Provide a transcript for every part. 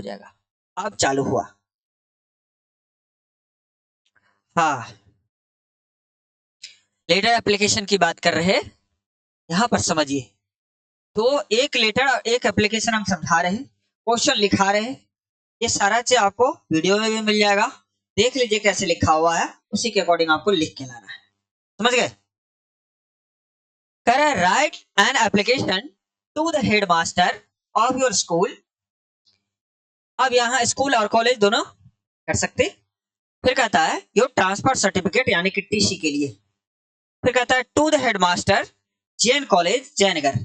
जाएगा। अब चालू हुआ। हाँ, लेटर एप्लीकेशन की बात कर रहे हैं, यहां पर समझिए। तो एक लेटर और एक एप्लीकेशन हम समझा रहे हैं, क्वेश्चन लिखा रहे हैं। ये सारा चीज आपको वीडियो में भी मिल जाएगा, देख लीजिए कैसे लिखा हुआ है, उसी के अकॉर्डिंग आपको लिख के लाना है। समझ गए? कह रहा है write an application to the head master of your school. अब यहाँ स्कूल और कॉलेज दोनों कर सकते। फिर कहता है योर ट्रांसफर सर्टिफिकेट यानी कि टीसी के लिए। फिर कहता है to the head master Jain college Jayanagar.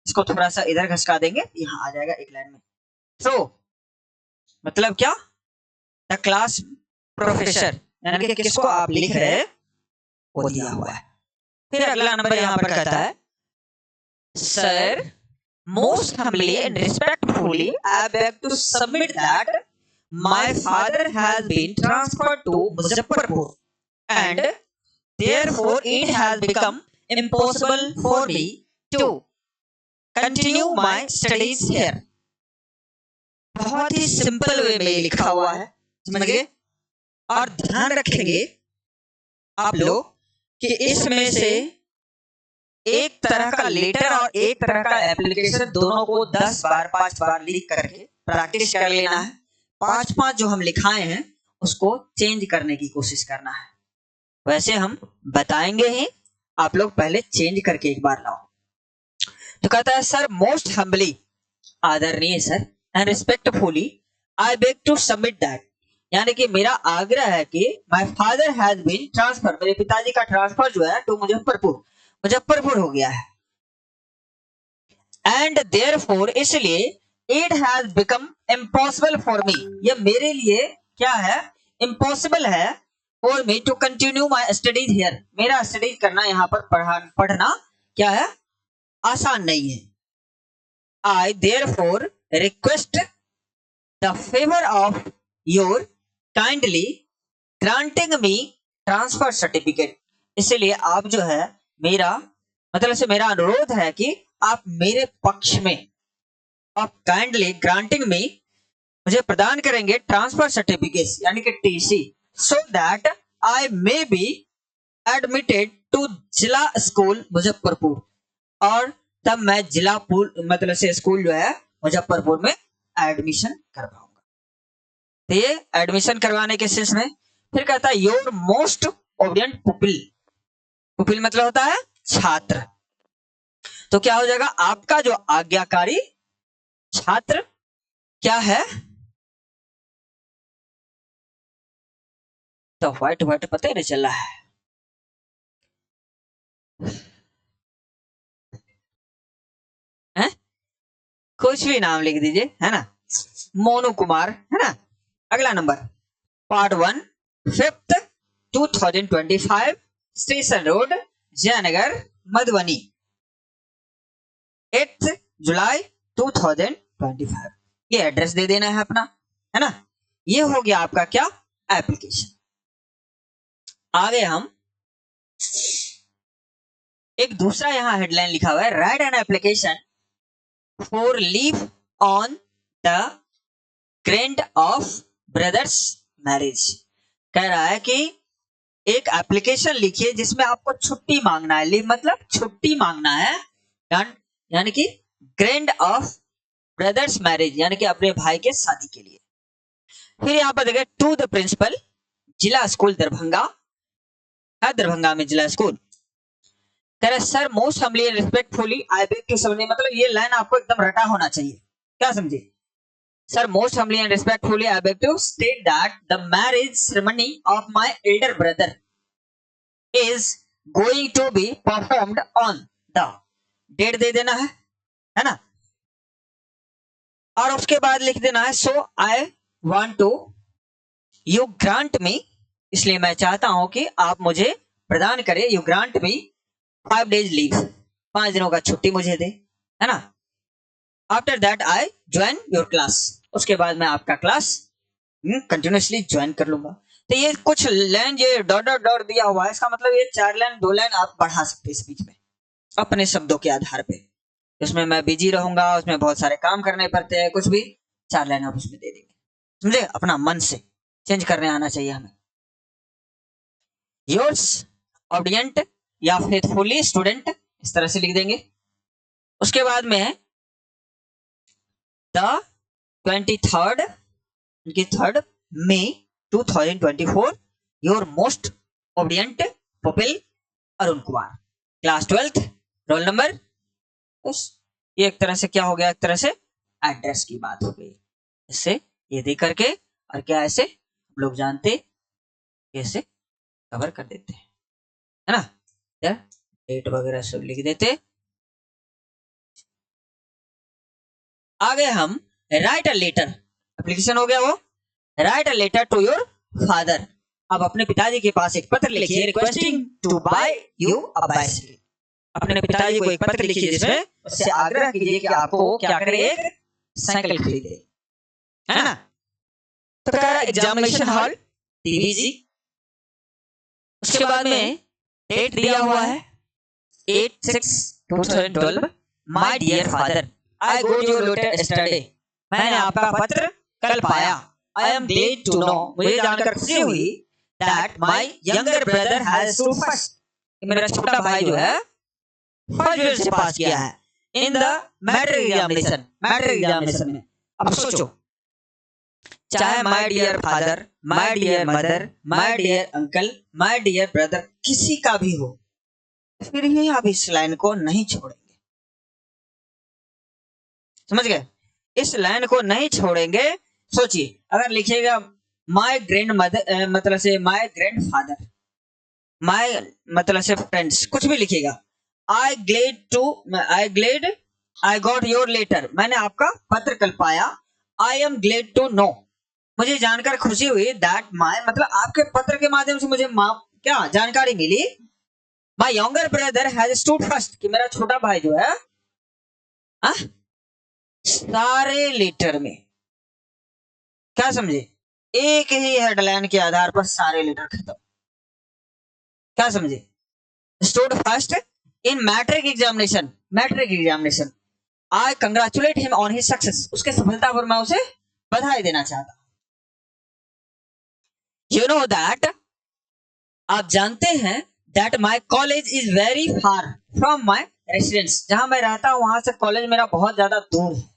इसको थोड़ा सा इधर घसका देंगे, यहाँ आ जाएगा एक लाइन में। सो मतलब क्या, द क्लास प्रोफेसर यानी कि किसको आप लिख रहे हैं वो दिया हुआ है। फिर अगला नंबर यहाँ पर कहता है sir most humbly and respectfully I beg to submit that my father has been transferred to Muzaffarpur and therefore it has become impossible for me to continue my studies here। बहुत ही simple way में लिखा हुआ है, समझ गए? और ध्यान रखेंगे आप लोग कि इसमें से एक तरह का लेटर और एक तरह का एप्लीकेशन दोनों को 10 बार 5 बार लिख करके प्रैक्टिस कर लेना है। 5 जो हम लिखाए हैं उसको चेंज करने की कोशिश करना है। वैसे हम बताएंगे ही, आप लोग पहले चेंज करके एक बार लाओ। तो कहता है सर मोस्ट हम्बली, आदरणीय sir, and respectfully I beg to submit that, यानी कि मेरा आग्रह है कि my father has been transfer, मेरे पिताजी का ट्रांसफर जो है टू मुजफ्फरपुर हो गया है। एंड देयरफॉर, इसलिए it has become impossible for me, ये मेरे लिए क्या है, इम्पॉसिबल है for me to continue my studies here, मेरा स्टडीज करना यहाँ पर पढ़ना क्या है, आसान नहीं है। I therefore request the favour of your kindly granting me transfer certificate, इसलिए आप जो है मेरा मतलब से मेरा अनुरोध है कि आप मेरे पक्ष में आप काइंडली ग्रांटिंग में मुझे प्रदान करेंगे ट्रांसफर सर्टिफिकेट यानी कि TC, so that I may be admitted to जिला स्कूल मुजफ्फरपुर, और तब मैं जिला मतलब से स्कूल जो है मुजफ्फरपुर में एडमिशन कर पाऊंगा। तो ये एडमिशन करवाने के सेंस में। फिर कहता है योर मोस्ट ओबिडिएंट पुपिल मतलब होता है छात्र, तो क्या हो जाएगा, आपका जो आज्ञाकारी छात्र क्या है, तो व्हाइट पता ही नहीं चल रहा है? कुछ भी नाम लिख दीजिए, है ना, मोनू कुमार, है ना। अगला number part 1 5th 2025 station road Jaynagar Madhubani 8th जुलाई 2025, ये एड्रेस दे देना है अपना, है ना। ये हो गया आपका क्या, एप्लीकेशन। आगे हम एक दूसरा यहां हेडलाइन लिखा हुआ है write an application for leave on the grant of brothers marriage. कह रहा है कि एक एप्लीकेशन लिखिए जिसमें आपको छुट्टी मांगना है, लीव मतलब छुट्टी मांगना है, यानी कि ग्रांट ऑफ ब्रदर्स मैरिज यानी कि अपने भाई के शादी के लिए। फिर यहां पर देखिए टू द प्रिंसिपल जिला स्कूल दरभंगा है, दरभंगा में जिला स्कूल। कह रहे sir most humbly and respectfully I beg to submit, मतलब ये लाइन आपको एकदम रटा होना चाहिए, क्या समझे। Sir, most humbly and respectfully, I beg to state that the marriage ceremony of my elder brother is going to be performed on the date दे देना है ना, और उसके बाद लिख देना है so I want to you grant me, इसलिए मैं चाहता हूं कि आप मुझे प्रदान करें, you grant me 5 days leave, 5 दिनों का छुट्टी मुझे दे, है ना। After that I join your class, उसके बाद मैं आपका क्लास कंटिन्यूसली ज्वाइन कर लूंगा। तो ये कुछ लाइन ये डॉट डॉट डॉट दिया हुआ है, इसका मतलब ये 4 लाइन 2 लाइन आप बढ़ा सकते हैं इस बीच में अपने शब्दों के आधार पे। उसमें मैं बिजी रहूंगा, उसमें बहुत सारे काम करने पड़ते हैं, कुछ भी 4 लाइन आप उसमें दे देंगे, समझे, अपना मन से चेंज करने आना चाहिए हमें। योर्स ऑडियंट या फेथफुली स्टूडेंट, इस तरह से लिख देंगे। उसके बाद में the 23rd May 2024 your most obedient pupil Arun Kumar, class 12th, roll number. ये एक तरह से क्या हो गया, एक तरह से एड्रेस की बात हो गई। इससे ये दे करके और क्या ऐसे हम लोग जानते कैसे कवर कर देते हैं, है ना, डेट वगैरह सब लिख देते। आगे हम राइट अ लेटर, एप्लीकेशन हो गया वो, write a letter to your father. अब अपने पिताजी के पास एक पत्र लिखिए, requesting to buy you a bicycle. अपने पिताजी को एक पत्र लिखिए जिसमें उससे आग्रह कीजिए कि आपको क्या करे, एक साइकिल खरीदे, है ना। तो कह रहा एग्जामिनेशन हॉल टीवीजी। उसके बाद में डेट दिया हुआ है 8/6/2012। My dear father, I got your letter yesterday. मैंने आपका पत्र कल पाया। I am glad to know, मुझे जानकर खुशी हुई that my younger brother has stood first, मेरा छोटा भाई जो है फर्स्ट डिवीजन से पास किया है in the matric examination, matric examination में। अब सोचो, चाहे my dear father, my dear mother, my dear uncle, my dear brother किसी का भी हो, फिर भी आप इस लाइन को नहीं छोड़ेंगे, समझ गए, इस लाइन को नहीं छोड़ेंगे। सोचिए अगर लिखिएगा माय ग्रैंड मदर, मतलब से माय ग्रैंड फादर, माय मतलब से फ्रेंड्स, कुछ भी लिखिएगा। I glad I got your letter, मैंने आपका पत्र कल पाया। I am glad to know, मुझे जानकर खुशी हुई दैट माय, मतलब आपके पत्र के माध्यम से मुझे क्या जानकारी मिली, my younger brother has stood first, कि मेरा छोटा भाई जो है सारे लेटर में, क्या समझे, एक ही हेडलाइन के आधार पर सारे लेटर खत्म, क्या समझे, stood first in matric examination, matric examination. I congratulate him on his success, उसके सफलता पर मैं उसे बधाई देना चाहता। यू नो दैट, आप जानते हैं, that my college is very far from my residence, जहां मैं रहता हूं वहां से कॉलेज मेरा बहुत ज्यादा दूर है।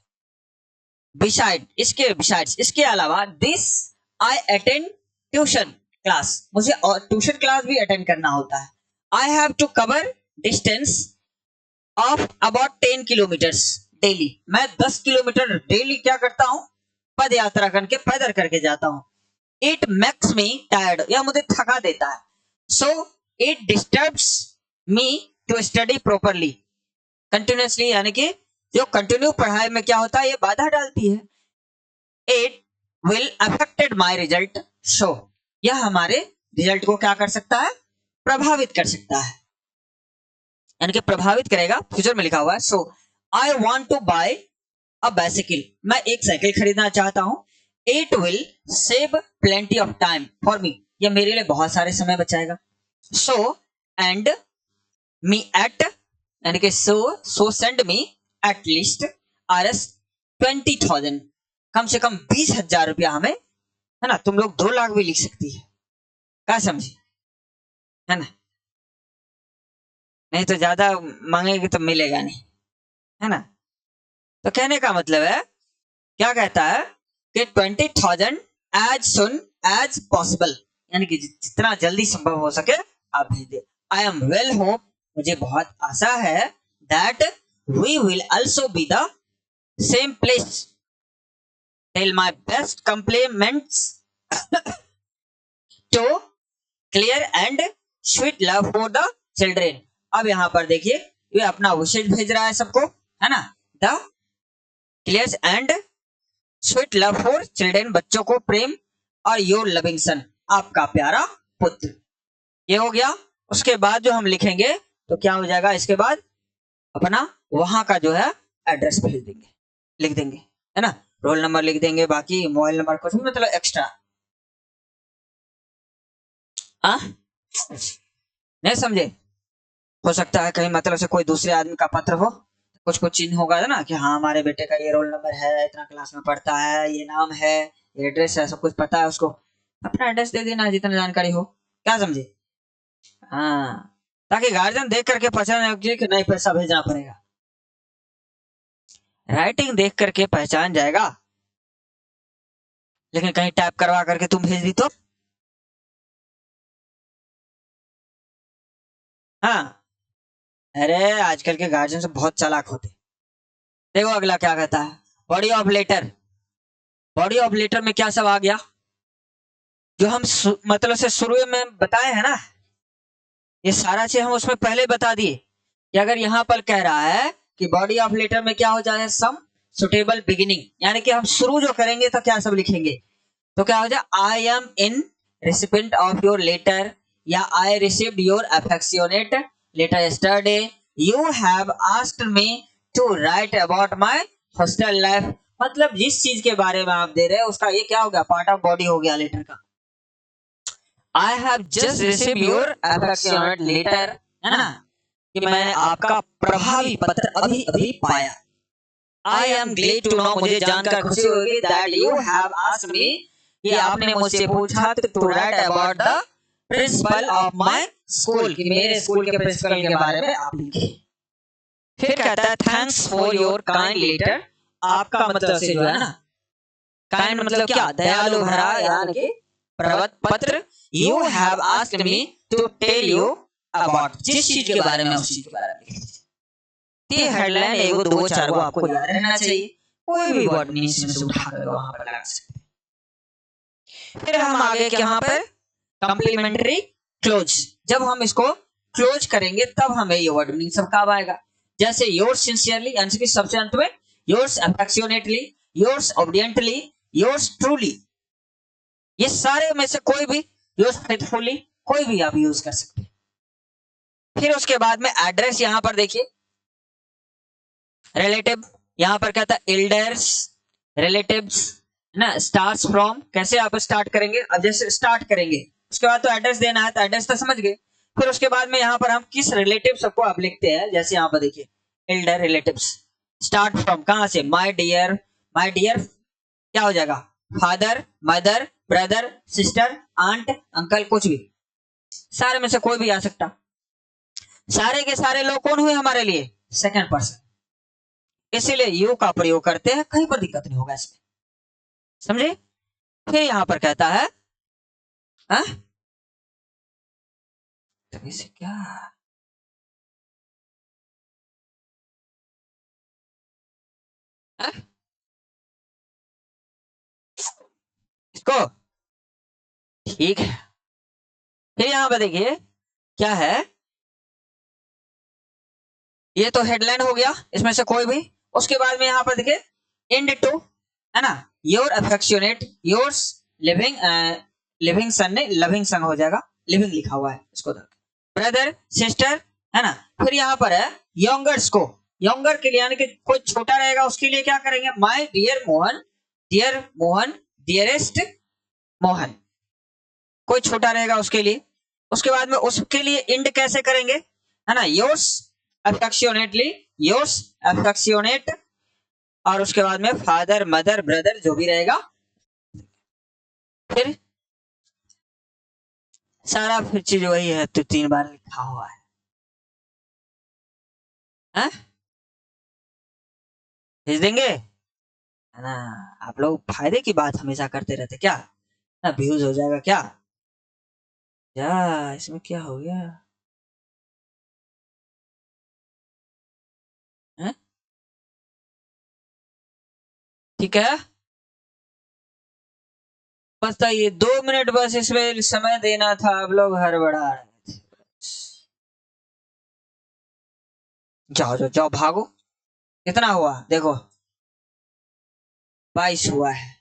बिसाइड्स इसके अलावा, this I attend tuition class, मुझे ट्यूशन क्लास भी अटेंड करना होता है। I have to cover distance of about 10 kilometres daily, मैं 10 किलोमीटर डेली क्या करता हूं, पद यात्रा करके पैदल करके जाता हूं। इट मेक्स मी टायर्ड, यह मुझे थका देता है। So it disturbs me to study properly continuously, यानी कि जो कंटिन्यू पढ़ाई में क्या होता है, ये बाधा डालती है। It will affected my result, so यह हमारे रिजल्ट को क्या कर सकता है, प्रभावित कर सकता है, यानी कि प्रभावित करेगा, फ्यूचर में लिखा हुआ है। So I want to buy a bicycle, मैं एक साइकिल खरीदना चाहता हूं। It will save plenty of time for me, यह मेरे लिए बहुत सारे समय बचाएगा। सो एंड मी एट, यानी कि सो send me at least RS 20,000, कम से कम 20,000 रुपया हमें, है ना, तुम लोग 2 लाख भी लिख सकती है, क्या समझे, है ना, नहीं तो ज्यादा मांगेगी तो मिलेगा नहीं, है ना। तो कहने का मतलब है, क्या कहता है कि 20,000 एज सुन एज पॉसिबल, यानी कि जितना जल्दी संभव हो सके आप भेज दे। आई एम वेल होप, मुझे बहुत आशा है, that we will also be the same place. Tell my best compliments to clear and sweet love for the children. अब यहां पर देखिए, ये अपना विशेष भेज रहा है सबको, है ना, the clear and sweet love for children, बच्चों को प्रेम, और योर लविंग सन, आपका प्यारा पुत्र। ये हो गया। उसके बाद जो हम लिखेंगे तो क्या हो जाएगा, इसके बाद अपना वहां का जो है एड्रेस भेज देंगे, लिख देंगे, है ना, रोल नंबर लिख देंगे, बाकी मोबाइल नंबर कुछ भी मतलब एक्स्ट्रा, नहीं समझे, हो सकता है कहीं मतलब से कोई दूसरे आदमी का पत्र हो, कुछ कुछ चिन्ह होगा ना कि हाँ हमारे बेटे का ये रोल नंबर है, इतना क्लास में पढ़ता है, ये नाम है, ये एड्रेस है, सब कुछ पता है उसको। अपना एड्रेस दे देना जितना जानकारी हो, क्या समझे? हाँ, ताकि गार्जियन देख करके पहचान जाए कि नहीं पैसा भेजना पड़ेगा। राइटिंग देख करके पहचान जाएगा, लेकिन कहीं टाइप करवा करके तुम भेज दी तो? हाँ, अरे आजकल के गार्जियन से बहुत चालाक होते। देखो अगला क्या कहता है, body of letter. Body of letter में क्या सब आ गया, जो हम मतलब से शुरू में बताए हैं ना, ये सारा चीज हम उसमें पहले बता दिए कि अगर यहाँ पर कह रहा है कि बॉडी ऑफ लेटर में क्या हो जाए, सम सुटेबल बिगिनिंग, यानी कि हम शुरू जो करेंगे तो क्या सब लिखेंगे, तो क्या हो जाए, I am in recipient of your letter, या I received your affectionate letter yesterday, you have asked me to write about my hostel life. मतलब जिस चीज के बारे में आप दे रहे हैं उसका ये क्या हो गया, पार्ट ऑफ बॉडी हो गया लेटर का। I have just receive your affectionate letter, है ना, कि मैंने आपका प्रभावी पत्र अभी अभी पाया। I am glad to know, मुझे जानकर खुशी होगी, that you have asked me, कि आपने मुझसे पूछा to write about the principal of my school, कि मेरे स्कूल के प्रिंसिपल के बारे में आप लिखिए। फिर कहता है thanks for your kind letter, आपका मतलब से जो है ना, काइंड मतलब क्या, दयालु भरा यानी कि प्रवत पत्र, you have asked me to tell you about, जिस चीज के बारे में उस चीज के बारे में लिखिए। ये हेडलाइन एगो दो चार गो आपको याद रहना चाहिए, कोई भी वर्ड नहीं इसमें से उठाकर वहां पर लगा सकते। फिर हम आगे यहाँ पर कॉम्प्लीमेंट्री क्लोज, जब हम इसको क्लोज करेंगे तब हमें ये वर्ड मीनिंग सब काम आएगा। जैसे योर्स सिंसियरली, यानी कि सबसे अंत में yours affectionately, yours obediently, yours truly, ये सारे में से कोई भी, योर्स फेथफुली, कोई भी आप यूज कर सकते हैं। फिर उसके बाद में एड्रेस, यहां पर देखिए रिलेटिव, यहां पर कहता है एल्डर्स, रिलेटिव्स ना, स्टार्स फ्रॉम, कैसे आप स्टार्ट करेंगे, अब जैसे स्टार्ट करेंगे उसके बाद तो एड्रेस देना है, तो एड्रेस तो समझ गए। फिर उसके बाद में यहाँ पर हम किस रिलेटिव सबको आप लिखते हैं, जैसे यहाँ पर देखिए एल्डर रिलेटिव्स, स्टार्ट फ्रॉम कहां से, माय डियर, माय डियर क्या हो जाएगा, father, mother, brother, sister, aunt, uncle, कुछ भी, सारे में से कोई भी आ सकता। सारे के सारे लोग कौन हुए हमारे लिए, सेकंड पर्सन, इसीलिए यू का प्रयोग करते हैं, कहीं पर दिक्कत नहीं होगा इसमें, समझे। फिर यहां पर कहता है इसे क्या, इसको ठीक है। फिर यहां पर देखिए क्या है, ये तो हेडलाइन हो गया, इसमें से कोई भी। उसके बाद में यहां पर देखिए एंड टू, है ना, your affectionate, yours living, living son ने लविंग सन हो जाएगा, लिविंग लिखा हुआ है इसको, ब्रदर, सिस्टर, है ना। फिर यहां पर है यंगर्स को, यंगर के लिए यानी कि कोई छोटा रहेगा उसके लिए क्या करेंगे, my dear Mohan, dear Mohan, dearest Mohan, कोई छोटा रहेगा उसके लिए। उसके बाद में उसके लिए इंड कैसे करेंगे, है ना, योर्स अफेक्शनेटली, योर्स अफेक्शनेट, और उसके बाद में फादर, मदर, ब्रदर जो भी रहेगा। फिर सारा फिर चीज वही है, तो 3 बार लिखा हुआ है, है? भेज देंगे, है ना। आप लोग फायदे की बात हमेशा करते रहते क्या ना, व्यूज हो जाएगा क्या, या इसमें क्या हो गया है? ठीक है, बस तो ये 2 मिनट बस इसमें समय देना था, आप लोग हड़बड़ा रहे थे। जाओ जाओ जाओ भागो, कितना हुआ देखो, 22 हुआ है।